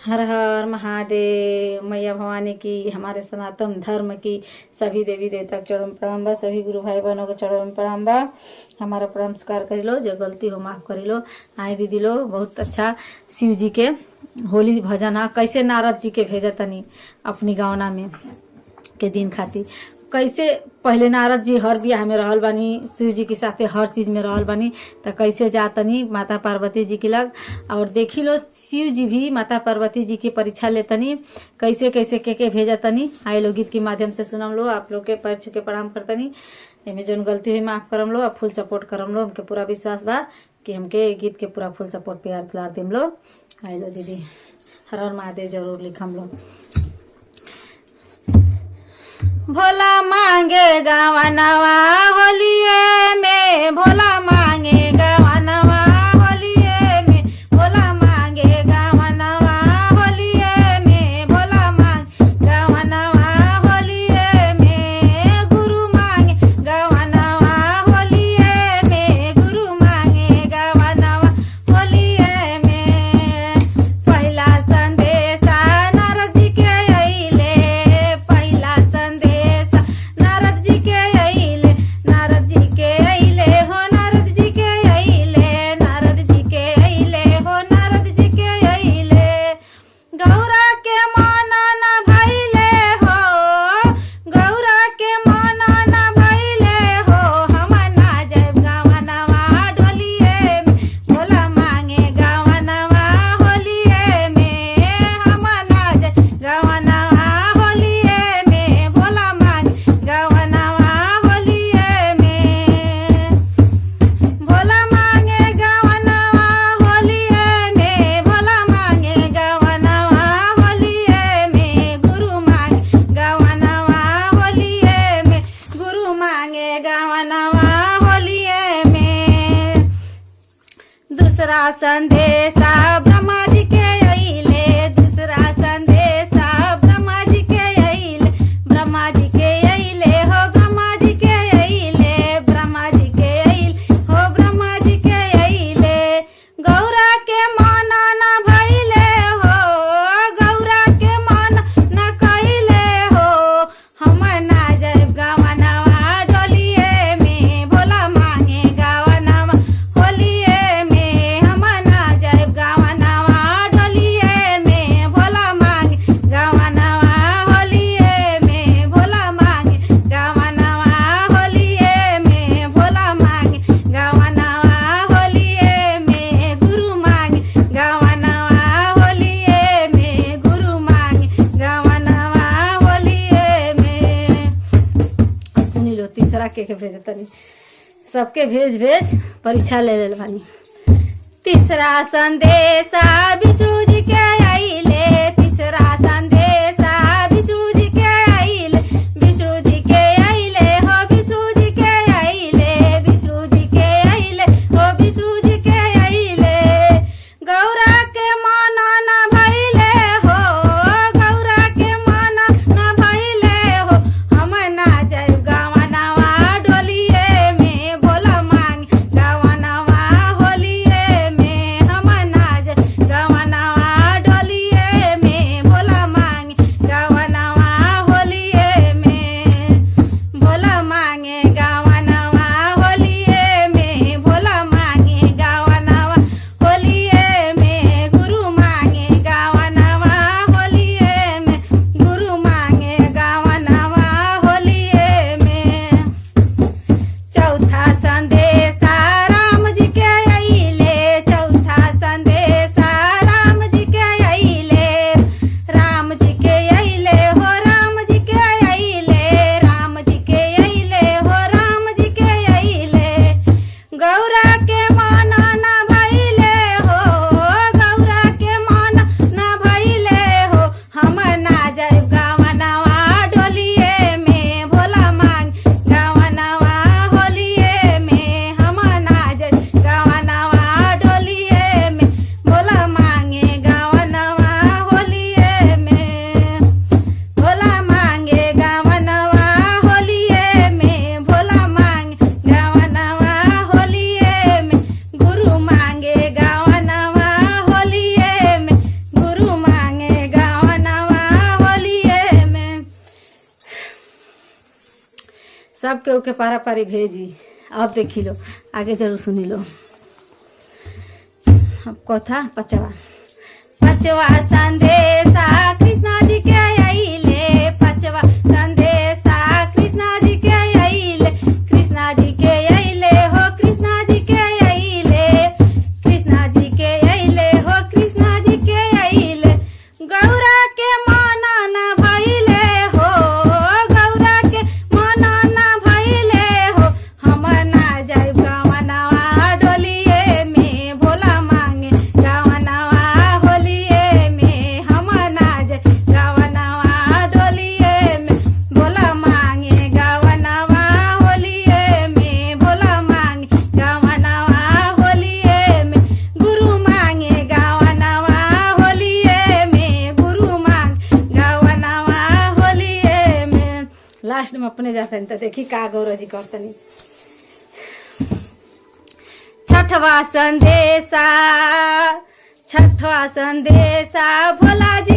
हर हर महादेव। मैया भवानी की, हमारे सनातन धर्म की सभी देवी देवता के चरण में प्रणाम बा। सभी गुरु भाई बहनों के चरण में प्रणाम बा। हमारा प्रणाम स्वीकार करी लो, जो गलती हो माफ़ करी लो। आए दीदी लो, बहुत अच्छा शिव जी के होली भजन है। कैसे नारद जी के भेजा तनी अपनी गावना में के दिन खातिर, कैसे पहले नारद जी हर बियाह में रहल बानी, शिव जी के साथे हर चीज़ में रहल बानी, तो कैसे जातनी माता पार्वती जी के लग। और देखी लो शिव जी भी माता पार्वती जी की परीक्षा लेतनी, कैसे कैसे के भेजतनी। आए लो गीत के माध्यम से सुनम लो, आप लोग के पैर छू के प्रणाम करतनी। एमें जौन गलती हुई माफ़ करम लो, अब फुल सपोर्ट करम लो। हमके पूरा विश्वास बा कि हमके गीत के पूरा फुल सपोर्ट प्यार दुलार देम लो। आए लो दीदी, हर हर महादेव जरूर लिखम लो। भोला मांगे गावा नवा होलिए में, भोला मांगे गावा नवा होलिए में, भोला मांगे गावा नवा होलिए में, भोला मांगे गावा नवा होलिए में, गुरु मांगे गावा नवा होलिए में, गुरु मांगे गावा नवा होलिए में। पहला संदेशा नारद जी के अइले, पहला संदेशा नारद जी के अइले, नारद जी के अइले हो, नारद जी के अइले, नारद जी के अइले हो, नारद जी के अइले। गौरा के माना न भइले हो, गौरा के माना न भइले हो, हम ना जाइब गावा नवा डोलिए में, भोला मांगे गावा नवा होलिए में, हम ना जाइब गावा नवा होलिए में, भोला मांगे गावा नवा होलिए में, भोला मांगे गावा नवा होलिए में, भोला मांगे गावा नवा होलिए में, गुरु मांगे गावा नवा होलिए में, गुरु मांगे गावा नवा होलिए में। दूसरा संदेशा ब्रह्मा जी के अइले, दूसरा संदेशा ब्रह्मा जी के अइले, ब्रह्मा जी के अइले हो, ब्रह्मा जी के अइले, ब्रह्मा जी के अइले हो, ब्रह्मा जी के अइले। गौरा के माना न भइले हो, गौरा के माना न कइले हो, हम ना जाइब गावा नवा डोलिए में, भोला मांगे गावा नवा होलिए में, हम ना जाइब गावा नवा डोलिए में, भोला मांगे गावा नवा होलिए में, भोला मांगे गावा नवा होलिए में, भोला मांगे गावा नवा होलिए में, गुरु मांगे गावा नवा होलिए में, गुरु मांगे गावा नवा होलिए में। सुनी लो, तीसरा के भेज तनी, सबके भेज भेज परीक्षा ले ले बानी। तीसरा संदेशा विष्णु जी के अइले, तीसरा संदेशा विष्णु जी के अइले, विष्णु जी के अइले हो, विष्णु जी के अइले, विष्णु जी के अइले हो, विष्णु जी के अइले। गौरा के माना न भइले हो, गौरा के माना न भइले हो, हम ना जाइब गावा नवा डोलिए में, भोला मांगे गावा नवा होलिए में, हम ना जाइब गावा नवा सब के ओके पारा पारी भेजी। अब देखी लो, आगे जरूर सुनी लो। अब कथा पचवा संदेशा कृष्णा जी के अइले, पचवा संदेशा कृष्णा जी के अइले, कृष्णा जी के अइले हो, कृष्णा जी के अइले, कृष्णा जी के अइले हो, कृष्णा जी के अइले। गौरा के मना ना भइले हो, गौरा के मना ना भइले हो, हम ना जाइब गवनवा डोलिए में, भोला मांगे गवनवा होलिए में, हम ना जाइब गवनवा डोलिए में, भोला मांगे गवनवा होलिए में, भोला मांगे गवनवा होलिए में, गुरु मांगे गवनवा होलिए में, गुरु मांगे गवनवा होलिए में। लास्ट में अपने जाते तो देखी का गौरा जी करतनी। छठवा संदेशा भोला जी